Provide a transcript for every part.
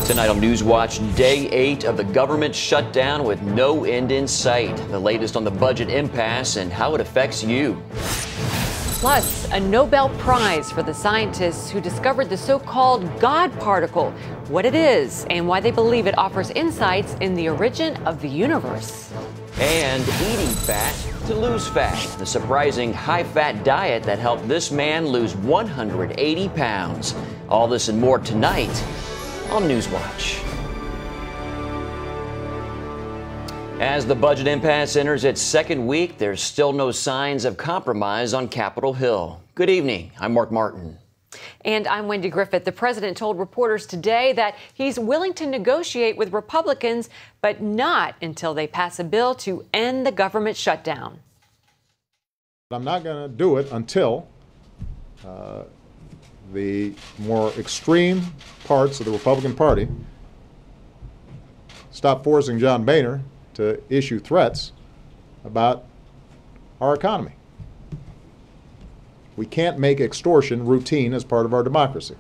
Tonight on NewsWatch, day 8 of the government shutdown with no end in sight. The latest on the budget impasse and how it affects you. Plus, a Nobel Prize for the scientists who discovered the so-called God particle, what it is, and why they believe it offers insights in the origin of the universe. And eating fat to lose fat. The surprising high-fat diet that helped this man lose 180 pounds. All this and more tonight on NewsWatch. As the budget impasse enters its second week, there's still no signs of compromise on Capitol Hill. Good evening. I'm Mark Martin. And I'm Wendy Griffith. The president told reporters today that he's willing to negotiate with Republicans, but not until they pass a bill to end the government shutdown. I'm not going to do it until the more extreme parts of the Republican Party stop forcing John Boehner to issue threats about our economy. We can't make extortion routine as part of our democracy.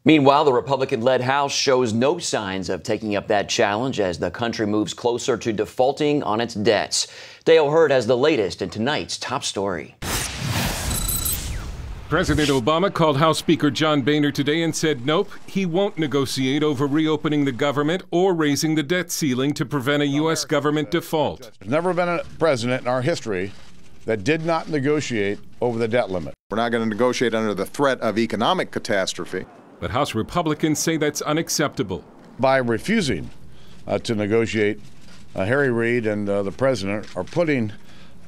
Meanwhile, the Republican-led House shows no signs of taking up that challenge as the country moves closer to defaulting on its debts. Dale Hurd has the latest in tonight's top story. President Obama called House Speaker John Boehner today and said nope, he won't negotiate over reopening the government or raising the debt ceiling to prevent a U.S. government default. There's never been a president in our history that did not negotiate over the debt limit. We're not going to negotiate under the threat of economic catastrophe. But House Republicans say that's unacceptable. By refusing to negotiate, Harry Reid and the president are putting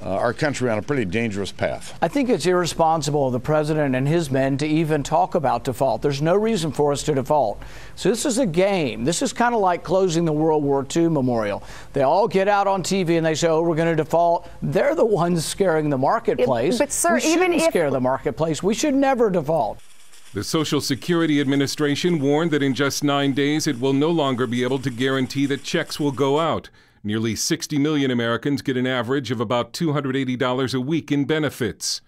our country on a pretty dangerous path. I think it's irresponsible of the president and his men to even talk about default. There's no reason for us to default. So this is a game. This is kind of like closing the World War II memorial. They all get out on TV and they say, oh, we're going to default. They're the ones scaring the marketplace. But sir, we shouldn't scare the marketplace. We should never default. The Social Security Administration warned that in just 9 days it will no longer be able to guarantee that checks will go out. Nearly 60 million Americans get an average of about $280 a week in benefits.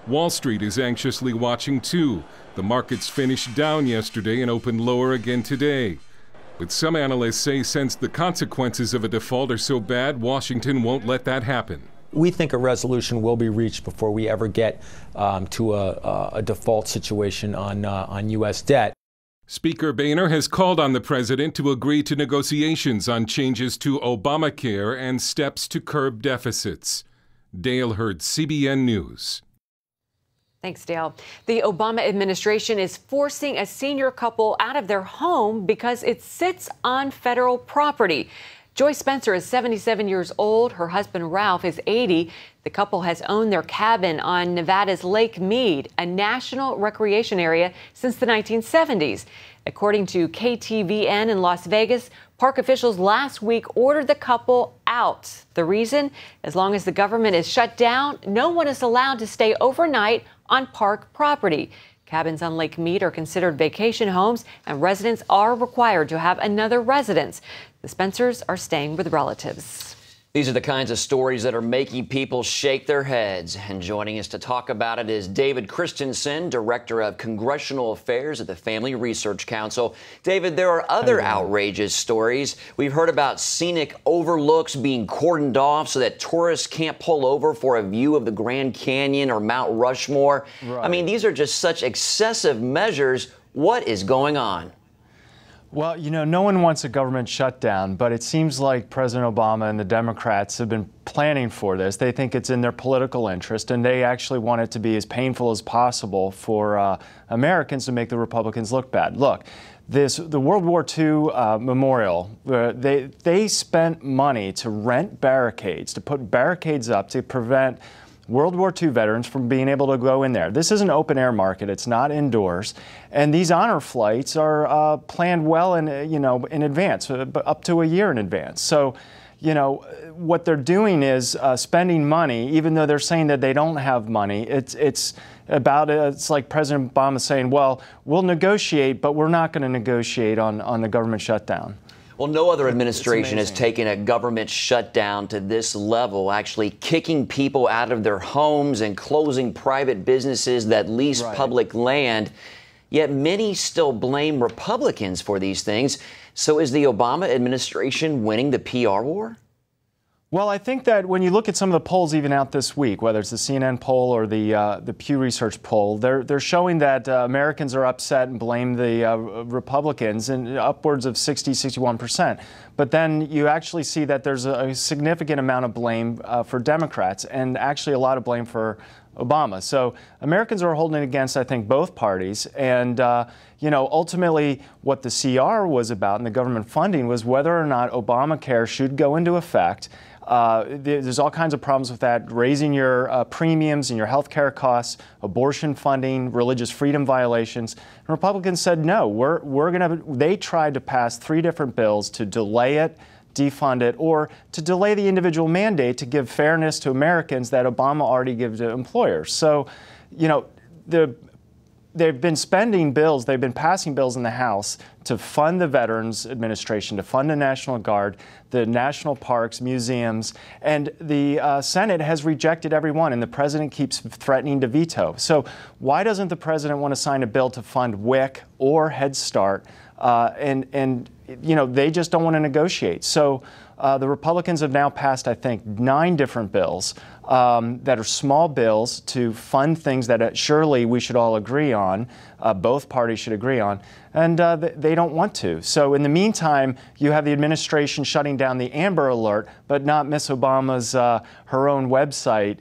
Wall Street is anxiously watching too. The markets finished down yesterday and opened lower again today. But some analysts say since the consequences of a default are so bad, Washington won't let that happen. We think a resolution will be reached before we ever get to a default situation on U.S. debt. Speaker Boehner has called on the president to agree to negotiations on changes to Obamacare and steps to curb deficits. Dale Hurd, CBN News. Thanks, Dale. The Obama administration is forcing a senior couple out of their home because it sits on federal property. Joy Spencer is 77 years old. Her husband, Ralph, is 80. The couple has owned their cabin on Nevada's Lake Mead, a national recreation area, since the 1970s. According to KTVN in Las Vegas, park officials last week ordered the couple out. The reason? As long as the government is shut down, no one is allowed to stay overnight on park property. Cabins on Lake Mead are considered vacation homes, and residents are required to have another residence. The Spencers are staying with relatives. These are the kinds of stories that are making people shake their heads. And joining us to talk about it is David Christensen, Director of Congressional Affairs at the Family Research Council. David, there are other outrageous stories. We've heard about scenic overlooks being cordoned off so that tourists can't pull over for a view of the Grand Canyon or Mount Rushmore. Right. I mean, these are just such excessive measures. What is going on? Well, you know, no one wants a government shutdown, but it seems like President Obama and the Democrats have been planning for this. They think it's in their political interest, and they actually want it to be as painful as possible for Americans to make the Republicans look bad. Look, the World War II memorial, they spent money to rent barricades, to put barricades up to prevent World War II veterans from being able to go in there. This is an open air market. It's not indoors. And these honor flights are planned well in advance, up to a year in advance. So, you know, what they're doing is spending money, even though they're saying that they don't have money. It's like President Obama saying, well, we'll negotiate, but we're not going to negotiate on the government shutdown. Well, no other administration has taken a government shutdown to this level, actually kicking people out of their homes and closing private businesses that lease public land. yet many still blame Republicans for these things. So is the Obama administration winning the PR war? Well, I think that when you look at some of the polls even out this week, whether it's the CNN poll or the Pew Research poll, they're showing that Americans are upset and blame the Republicans in upwards of 61%. But then you actually see that there's a significant amount of blame for Democrats and actually a lot of blame for Obama. So Americans are holding against, I think, both parties. And, ultimately what the CR was about and the government funding was whether or not Obamacare should go into effect. There's all kinds of problems with that, raising your premiums and your health care costs, abortion funding, religious freedom violations. And Republicans said, no, they tried to pass 3 different bills to delay it, defund it, or to delay the individual mandate to give fairness to Americans that Obama already gives to employers. So, they've been spending bills, they've been passing bills in the House to fund the Veterans Administration, to fund the National Guard, the national parks, museums, and the Senate has rejected every one, and the president keeps threatening to veto. So why doesn't the president want to sign a bill to fund WIC or Head Start? They just don't want to negotiate. So the Republicans have now passed, I think, 9 different bills that are small bills to fund things that surely we should all agree on, both parties should agree on, and they don't want to. So in the meantime, you have the administration shutting down the Amber Alert, but not Miss Obama's, her own website.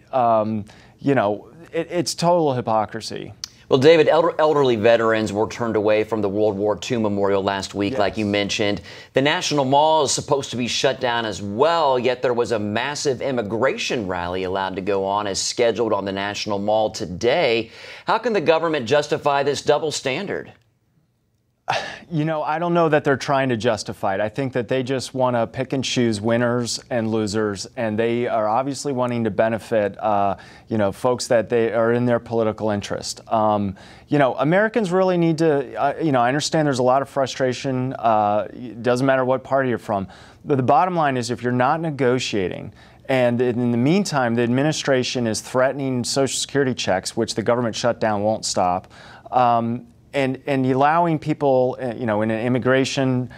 It's total hypocrisy. Well, David, elderly veterans were turned away from the World War II memorial last week, yes, like you mentioned. The National Mall is supposed to be shut down as well, yet there was a massive immigration rally allowed to go on as scheduled on the National Mall today. How can the government justify this double standard? I don't know that they're trying to justify it. I think that they just want to pick and choose winners and losers, and they are obviously wanting to benefit, folks that they are in their political interest. Americans really need to, I understand there's a lot of frustration. It doesn't matter what party you're from. But the bottom line is if you're not negotiating, and in the meantime, the administration is threatening Social Security checks, which the government shutdown won't stop, and allowing people, in an immigration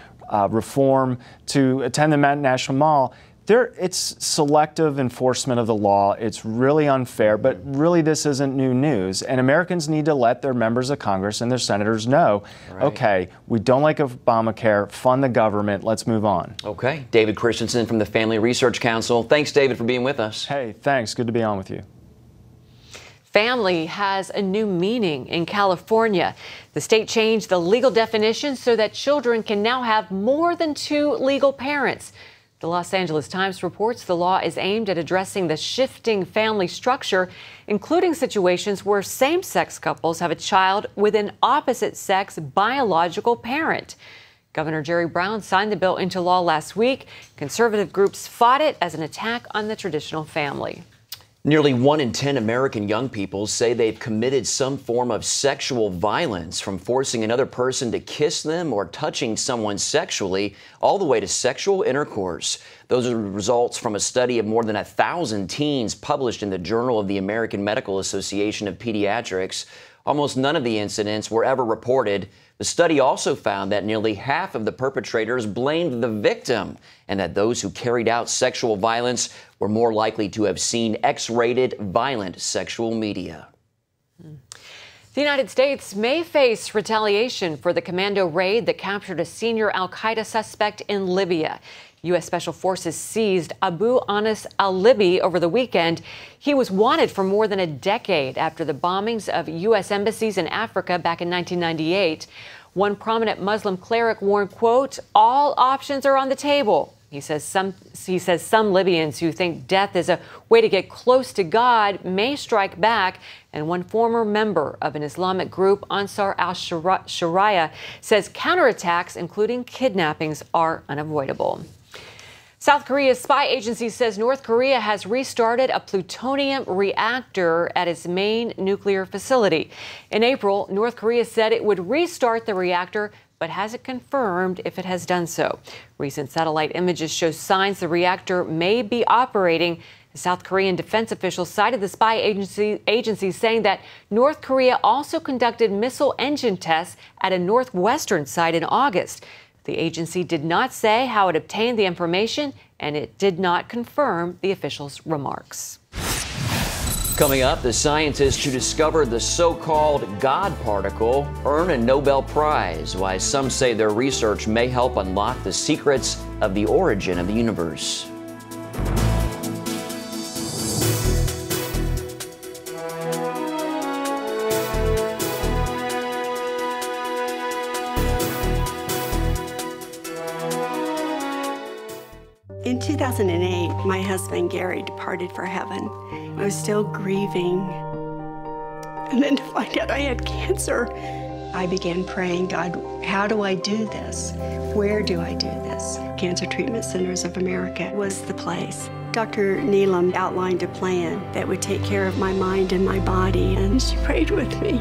reform to attend the National Mall, it's selective enforcement of the law. It's really unfair, but really this isn't new news. And Americans need to let their members of Congress and their senators know, okay, we don't like Obamacare, fund the government, let's move on. Okay. David Christensen from the Family Research Council. Thanks, David, for being with us. Hey, thanks. Good to be on with you. Family has a new meaning in California. The state changed the legal definition so that children can now have more than 2 legal parents. The Los Angeles Times reports the law is aimed at addressing the shifting family structure, including situations where same-sex couples have a child with an opposite-sex biological parent. Governor Jerry Brown signed the bill into law last week. Conservative groups fought it as an attack on the traditional family. Nearly 1 in 10 American young people say they've committed some form of sexual violence, from forcing another person to kiss them or touching someone sexually, all the way to sexual intercourse. Those are results from a study of more than 1,000 teens published in the Journal of the American Medical Association of Pediatrics. Almost none of the incidents were ever reported. The study also found that nearly half of the perpetrators blamed the victim, and that those who carried out sexual violence were more likely to have seen X-rated violent sexual media. The United States may face retaliation for the commando raid that captured a senior al-Qaeda suspect in Libya. U.S. Special Forces seized Abu Anas al-Libi over the weekend. He was wanted for more than a decade after the bombings of U.S. embassies in Africa back in 1998. One prominent Muslim cleric warned, quote, all options are on the table. He says some Libyans who think death is a way to get close to God may strike back. And one former member of an Islamic group, Ansar al-Sharia, says counterattacks, including kidnappings, are unavoidable. South Korea's spy agency says North Korea has restarted a plutonium reactor at its main nuclear facility. In April, North Korea said it would restart the reactor, but hasn't confirmed if it has done so. Recent satellite images show signs the reactor may be operating, The South Korean defense officials cited the spy agency saying that North Korea also conducted missile engine tests at a northwestern site in August. The agency did not say how it obtained the information, and it did not confirm the officials' remarks. Coming up, the scientists who discovered the so-called God particle earn a Nobel Prize, why some say their research may help unlock the secrets of the origin of the universe. In 2008, my husband Gary departed for heaven. I was still grieving. And then to find out I had cancer, I began praying, God, how do I do this? Where do I do this? Cancer Treatment Centers of America was the place. Dr. Neelam outlined a plan that would take care of my mind and my body, and she prayed with me.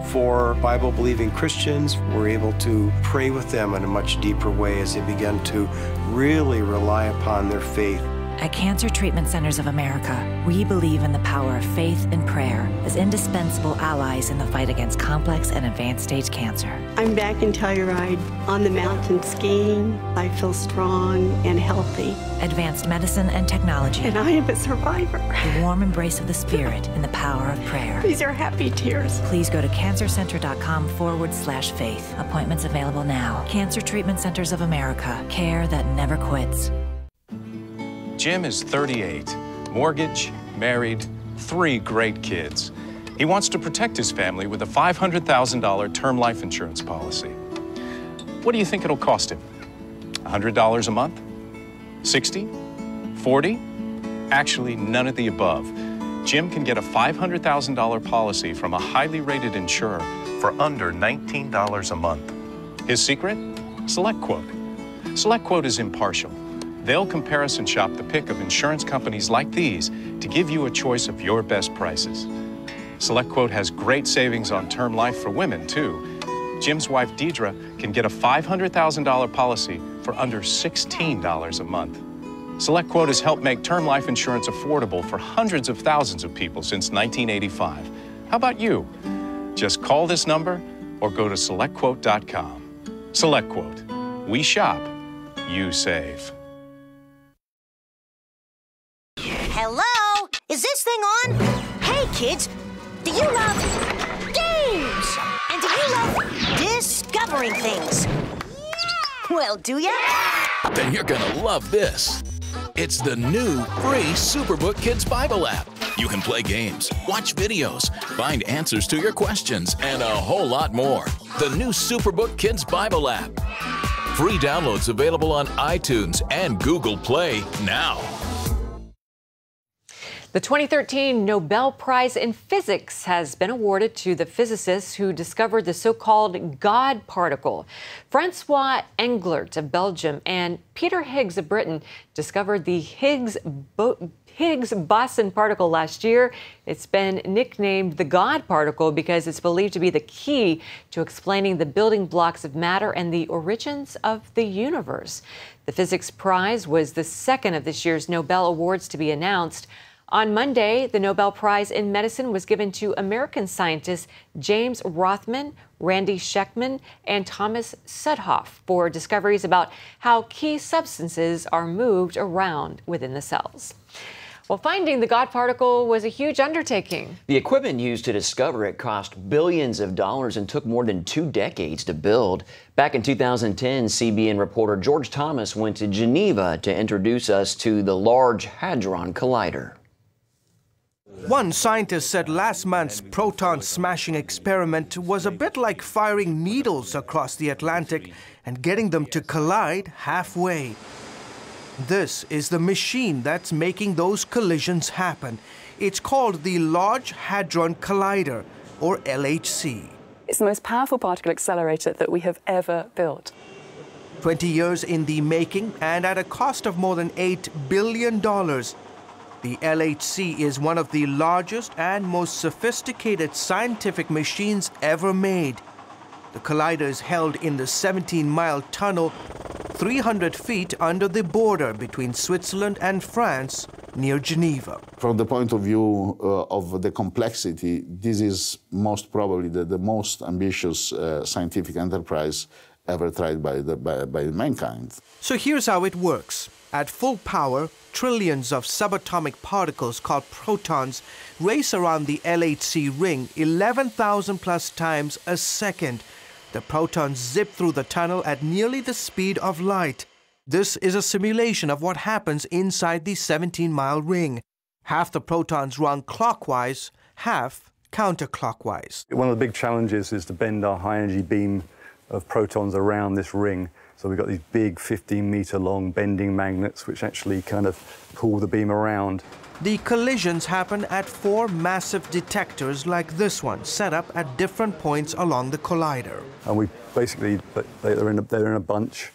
For Bible-believing Christians, we're able to pray with them in a much deeper way as they begin to really rely upon their faith. At Cancer Treatment Centers of America, we believe in the power of faith and prayer as indispensable allies in the fight against complex and advanced stage cancer. I'm back in Telluride on the mountain skiing. I feel strong and healthy. Advanced medicine and technology. And I am a survivor. The warm embrace of the Spirit and the power of prayer. These are happy tears. Please go to cancercenter.com/faith. Appointments available now. Cancer Treatment Centers of America. Care that never quits. Jim is 38, mortgage, married, 3 great kids. He wants to protect his family with a $500,000 term life insurance policy. What do you think it'll cost him? $100 a month? 60? 40? Actually, none of the above. Jim can get a $500,000 policy from a highly rated insurer for under $19 a month. His secret? SelectQuote. SelectQuote is impartial. They'll comparison shop the pick of insurance companies like these to give you a choice of your best prices. SelectQuote has great savings on term life for women, too. Jim's wife, Deidre, can get a $500,000 policy for under $16 a month. SelectQuote has helped make term life insurance affordable for hundreds of thousands of people since 1985. How about you? Just call this number or go to SelectQuote.com. SelectQuote. We shop, you save. Hello? Is this thing on? Hey, kids, do you love games? And do you love discovering things? Well, do ya? Then you're gonna love this. It's the new free Superbook Kids Bible app. You can play games, watch videos, find answers to your questions, and a whole lot more. The new Superbook Kids Bible app. Free downloads available on iTunes and Google Play now. The 2013 Nobel Prize in Physics has been awarded to the physicists who discovered the so-called God particle. Francois Englert of Belgium and Peter Higgs of Britain discovered the Higgs boson particle last year. It's been nicknamed the God particle because it's believed to be the key to explaining the building blocks of matter and the origins of the universe. The Physics Prize was the second of this year's Nobel Awards to be announced. On Monday, the Nobel Prize in Medicine was given to American scientists James Rothman, Randy Schekman, and Thomas Sudhoff for discoveries about how key substances are moved around within the cells. Well, finding the God particle was a huge undertaking. The equipment used to discover it cost billions of dollars and took more than 2 decades to build. Back in 2010, CBN reporter George Thomas went to Geneva to introduce us to the Large Hadron Collider. One scientist said last month's proton-smashing experiment was a bit like firing needles across the Atlantic and getting them to collide halfway. This is the machine that's making those collisions happen. It's called the Large Hadron Collider, or LHC. It's the most powerful particle accelerator that we have ever built. 20 years in the making, and at a cost of more than $8 billion. The LHC is one of the largest and most sophisticated scientific machines ever made. The collider is held in the 17-mile tunnel 300 feet under the border between Switzerland and France near Geneva. From the point of view of the complexity, this is most probably the most ambitious scientific enterprise ever tried by mankind. So here's how it works. At full power, trillions of subatomic particles called protons race around the LHC ring 11,000 plus times a second. The protons zip through the tunnel at nearly the speed of light. This is a simulation of what happens inside the 17-mile ring. Half the protons run clockwise, half counterclockwise. One of the big challenges is to bend our high-energy beam of protons around this ring. So we've got these big 15-meter-long bending magnets which actually kind of pull the beam around. The collisions happen at 4 massive detectors like this one, set up at different points along the collider. And we basically, they're in a bunch,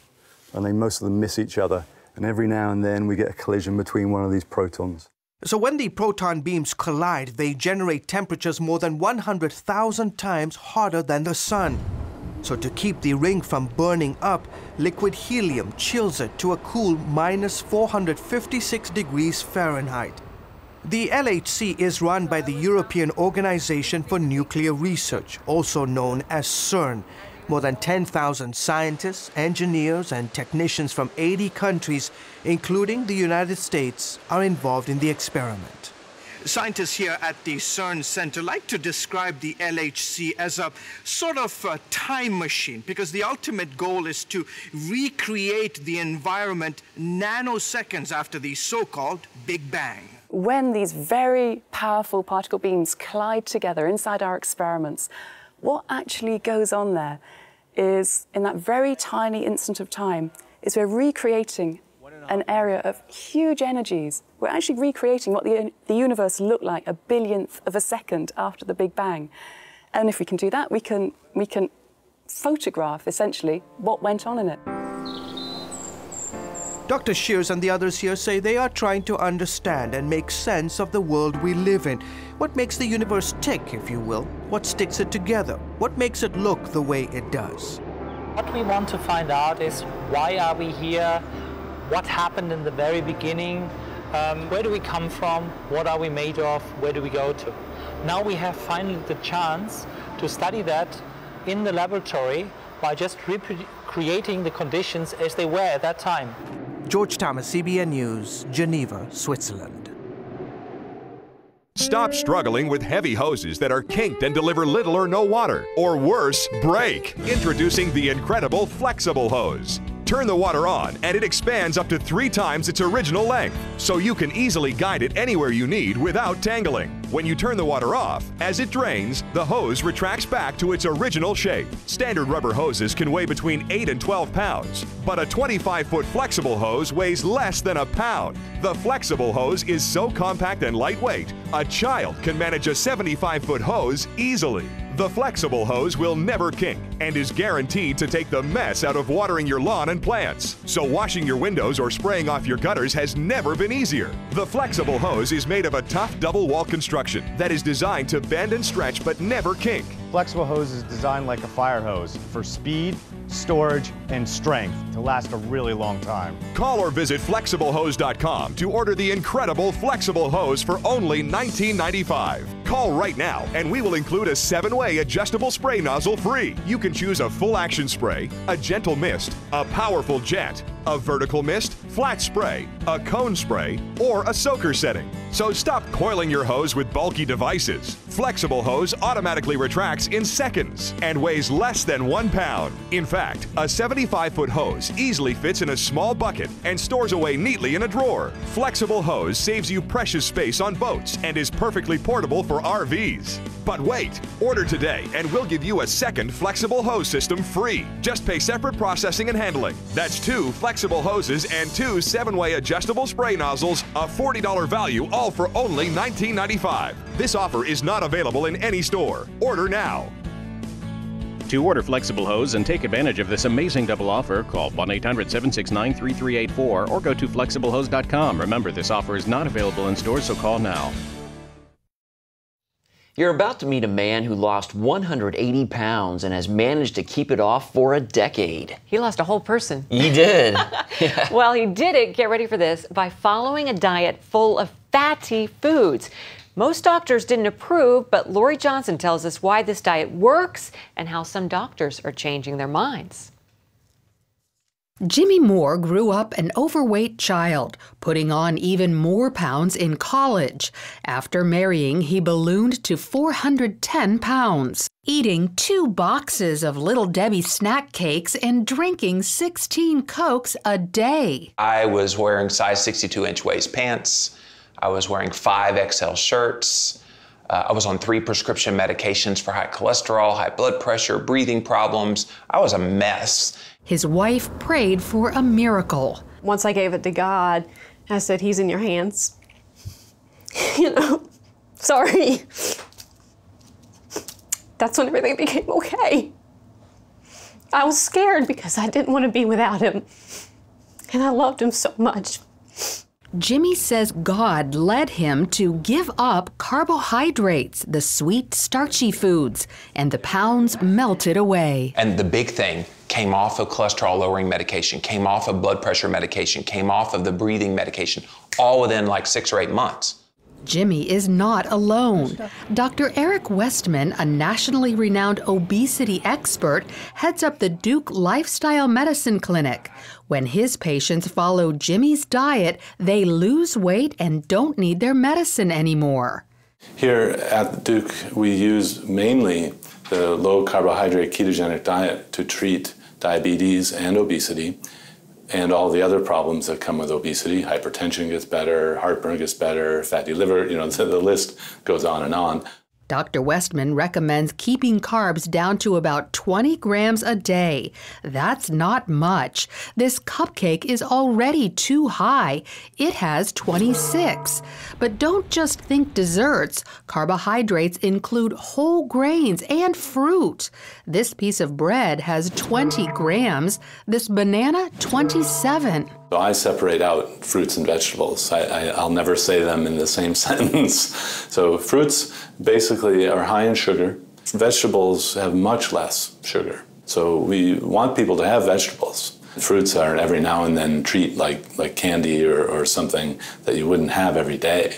and most of them miss each other. And every now and then we get a collision between one of these protons. So when the proton beams collide, they generate temperatures more than 100,000 times hotter than the sun. So to keep the ring from burning up, liquid helium chills it to a cool minus 456 degrees Fahrenheit. The LHC is run by the European Organization for Nuclear Research, also known as CERN. More than 10,000 scientists, engineers, and technicians from 80 countries, including the United States, are involved in the experiment. Scientists here at the CERN Center like to describe the LHC as a sort of a time machine, because the ultimate goal is to recreate the environment nanoseconds after the so-called Big Bang. When these very powerful particle beams collide together inside our experiments, what actually goes on there is, in that very tiny instant of time, is we're recreating an area of huge energies. We're actually recreating what the universe looked like a billionth of a second after the Big Bang. And if we can do that, we can photograph, essentially, what went on in it. Dr. Shears and the others here say they are trying to understand and make sense of the world we live in. What makes the universe tick, if you will? What sticks it together? What makes it look the way it does? What we want to find out is, why are we here? What happened in the very beginning? Where do we come from? What are we made of? Where do we go to? Now we have finally the chance to study that in the laboratory by just recreating the conditions as they were at that time. George Thomas, CBN News, Geneva, Switzerland. Stop struggling with heavy hoses that are kinked and deliver little or no water, or worse, break. Introducing the incredible flexible hose. Turn the water on and it expands up to 3 times its original length, so you can easily guide it anywhere you need without tangling. When you turn the water off, as it drains, the hose retracts back to its original shape. Standard rubber hoses can weigh between 8 and 12 pounds, but a 25-foot flexible hose weighs less than a pound. The flexible hose is so compact and lightweight, a child can manage a 75-foot hose easily. The flexible hose will never kink and is guaranteed to take the mess out of watering your lawn and plants. So washing your windows or spraying off your gutters has never been easier. The flexible hose is made of a tough double wall construction that is designed to bend and stretch but never kink. Flexible hose is designed like a fire hose for speed, storage, and strength to last a really long time. Call or visit flexiblehose.com to order the incredible flexible hose for only $19.95. Call right now and we will include a 7-way adjustable spray nozzle free. You can choose a full action spray, a gentle mist, a powerful jet, a vertical mist, flat spray, a cone spray, or a soaker setting. So stop coiling your hose with bulky devices. Flexible hose automatically retracts in seconds and weighs less than 1 pound. In fact, a 75-foot hose easily fits in a small bucket and stores away neatly in a drawer. Flexible hose saves you precious space on boats and is perfectly portable for RVs. But wait, order today and we'll give you a second flexible hose system free. Just pay separate processing and handling. That's 2 flexible hoses and 2 7-way adjustable spray nozzles, a $40 value, all for only $19.95. This offer is not available in any store. Order now. To order flexible hose and take advantage of this amazing double offer, call 1-800-769-3384 or go to flexiblehose.com. Remember, this offer is not available in stores, so call now. You're about to meet a man who lost 180 pounds and has managed to keep it off for a decade. He lost a whole person. He did. Yeah. Well, he did it, get ready for this, by following a diet full of fatty foods. Most doctors didn't approve, but Lori Johnson tells us why this diet works and how some doctors are changing their minds. Jimmy Moore grew up an overweight child, putting on even more pounds in college. After marrying, he ballooned to 410 pounds, eating 2 boxes of Little Debbie snack cakes and drinking 16 Cokes a day. I was wearing size 62-inch waist pants. I was wearing 5 XL shirts. I was on 3 prescription medications for high cholesterol, high blood pressure, breathing problems. I was a mess. His wife prayed for a miracle. Once I gave it to God, I said, He's in your hands. You know, sorry. That's when everything became okay. I was scared because I didn't want to be without him. And I loved him so much. Jimmy says God led him to give up carbohydrates, the sweet, starchy foods, and the pounds melted away. And the big thing, came off of cholesterol-lowering medication, came off of blood pressure medication, came off of the breathing medication, all within like 6 or 8 months. Jimmy is not alone. Dr. Eric Westman, a nationally renowned obesity expert, heads up the Duke Lifestyle Medicine Clinic. When his patients follow Jimmy's diet, they lose weight and don't need their medicine anymore. Here at Duke, we use mainly the low-carbohydrate ketogenic diet to treat diabetes and obesity and all the other problems that come with obesity. Hypertension gets better, heartburn gets better, fatty liver, you know, the list goes on and on. Dr. Westman recommends keeping carbs down to about 20 grams a day. That's not much. This cupcake is already too high. It has 26. But don't just think desserts. Carbohydrates include whole grains and fruit. This piece of bread has 20 grams. This banana, 27. So I separate out fruits and vegetables. I'll never say them in the same sentence. So fruits basically are high in sugar. Vegetables have much less sugar. So we want people to have vegetables. Fruits are an every now and then treat like candy or something that you wouldn't have every day.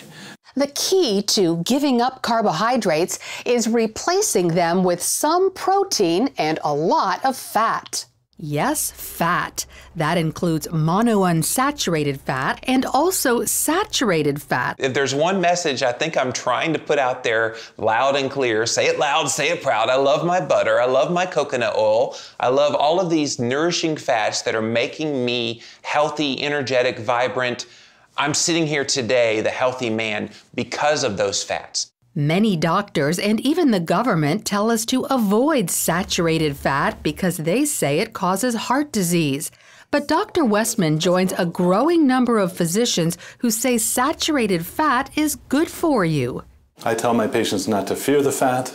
The key to giving up carbohydrates is replacing them with some protein and a lot of fat. Yes, fat. That includes monounsaturated fat and also saturated fat. If there's one message I think I'm trying to put out there loud and clear, say it loud, say it proud. I love my butter. I love my coconut oil. I love all of these nourishing fats that are making me healthy, energetic, vibrant. I'm sitting here today, the healthy man, because of those fats. Many doctors and even the government tell us to avoid saturated fat because they say it causes heart disease. But Dr. Westman joins a growing number of physicians who say saturated fat is good for you. I tell my patients not to fear the fat,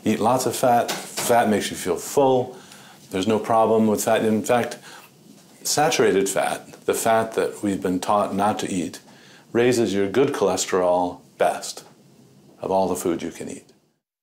eat lots of fat. Fat makes you feel full. There's no problem with fat. In fact, saturated fat, the fat that we've been taught not to eat, raises your good cholesterol best of all the food you can eat.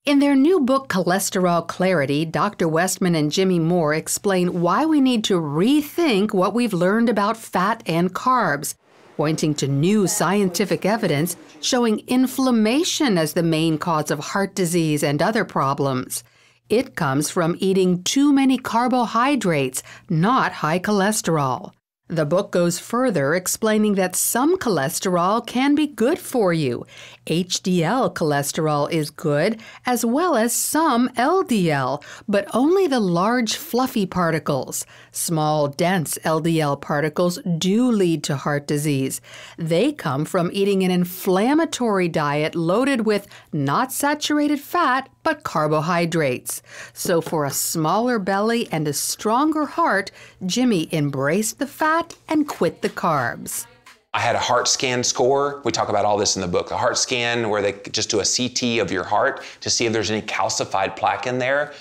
In their new book, Cholesterol Clarity, Dr. Westman and Jimmy Moore explain why we need to rethink what we've learned about fat and carbs, pointing to new scientific evidence showing inflammation as the main cause of heart disease and other problems. It comes from eating too many carbohydrates, not high cholesterol. The book goes further, explaining that some cholesterol can be good for you. HDL cholesterol is good, as well as some LDL, but only the large, fluffy particles. Small, dense LDL particles do lead to heart disease. They come from eating an inflammatory diet loaded with not saturated fat, but carbohydrates. So for a smaller belly and a stronger heart, Jimmy embraced the fat and quit the carbs. I had a heart scan score. We talk about all this in the book. A heart scan where they just do a CT of your heart to see if there's any calcified plaque in there.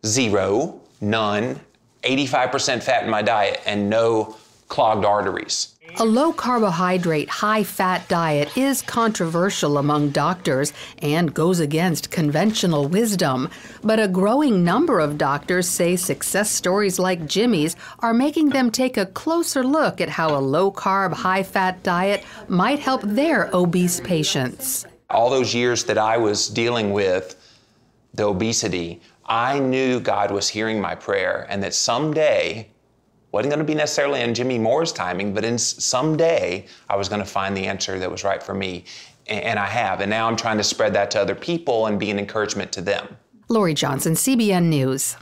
0, none, 85% fat in my diet, and no clogged arteries. A low-carbohydrate, high-fat diet is controversial among doctors and goes against conventional wisdom. But a growing number of doctors say success stories like Jimmy's are making them take a closer look at how a low-carb, high-fat diet might help their obese patients. All those years that I was dealing with the obesity, I knew God was hearing my prayer and that someday, wasn't going to be necessarily in Jimmy Moore's timing, but in someday I was going to find the answer that was right for me. And I have. And now I'm trying to spread that to other people and be an encouragement to them. Lori Johnson, CBN News.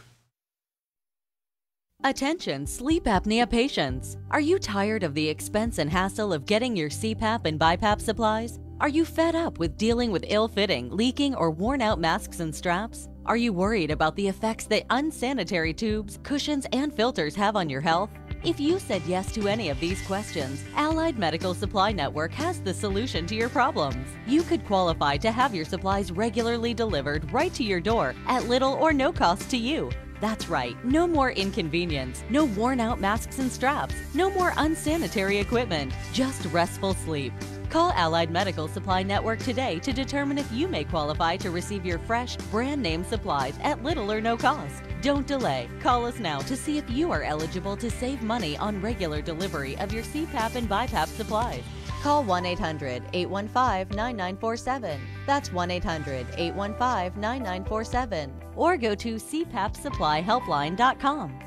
Attention sleep apnea patients. Are you tired of the expense and hassle of getting your CPAP and BiPAP supplies? Are you fed up with dealing with ill-fitting, leaking, or worn-out masks and straps? Are you worried about the effects that unsanitary tubes, cushions, and filters have on your health? If you said yes to any of these questions, Allied Medical Supply Network has the solution to your problems. You could qualify to have your supplies regularly delivered right to your door at little or no cost to you. That's right, no more inconvenience, no worn-out masks and straps, no more unsanitary equipment, just restful sleep. Call Allied Medical Supply Network today to determine if you may qualify to receive your fresh, brand-name supplies at little or no cost. Don't delay. Call us now to see if you are eligible to save money on regular delivery of your CPAP and BiPAP supplies. Call 1-800-815-9947. That's 1-800-815-9947. Or go to cpapsupplyhelpline.com.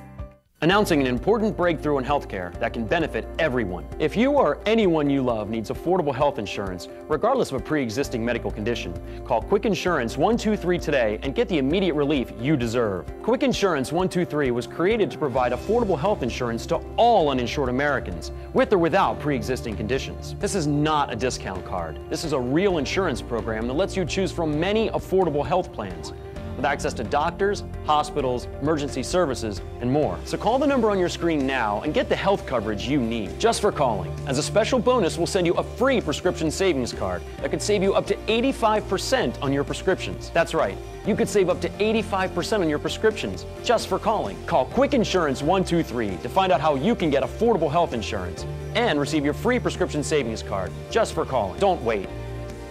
Announcing an important breakthrough in healthcare that can benefit everyone. If you or anyone you love needs affordable health insurance, regardless of a pre-existing medical condition, call Quick Insurance 123 today and get the immediate relief you deserve. Quick Insurance 123 was created to provide affordable health insurance to all uninsured Americans, with or without pre-existing conditions. This is not a discount card. This is a real insurance program that lets you choose from many affordable health plans, with access to doctors, hospitals, emergency services, and more. So call the number on your screen now and get the health coverage you need just for calling. As a special bonus, we'll send you a free prescription savings card that could save you up to 85% on your prescriptions. That's right, you could save up to 85% on your prescriptions just for calling. Call Quick Insurance 123 to find out how you can get affordable health insurance and receive your free prescription savings card just for calling. Don't wait.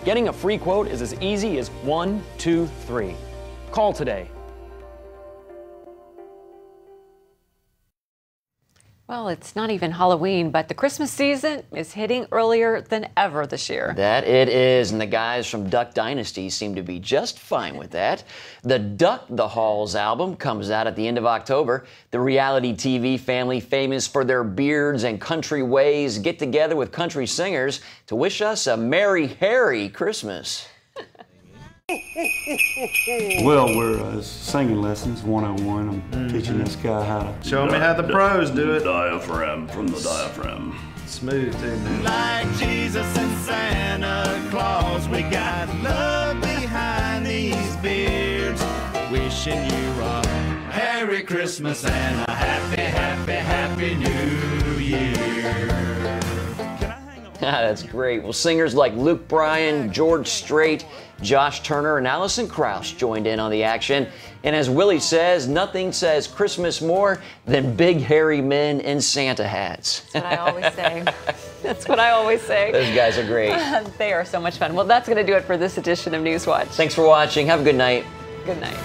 Getting a free quote is as easy as 1, 2, 3. Call today. Well, it's not even Halloween, but the Christmas season is hitting earlier than ever this year. That it is, and the guys from Duck Dynasty seem to be just fine with that. The Duck the Halls album comes out at the end of October. The reality TV family, famous for their beards and country ways, get together with country singers to wish us a Merry Hairy Christmas. Well, we're singing lessons 101. I'm teaching this guy how to... Show me how the pros do it. Diaphragm from the diaphragm. Smooth, too, man. Like Jesus and Santa Claus, we got love behind these beards. Wishing you a Merry Christmas and a happy, happy, happy New Year. That's great. Well, singers like Luke Bryan, George Strait, Josh Turner, and Alison Krauss joined in on the action. And as Willie says, nothing says Christmas more than big hairy men in Santa hats. That's what I always say. That's what I always say. Those guys are great. They are so much fun. Well, that's going to do it for this edition of Newswatch. Thanks for watching. Have a good night. Good night.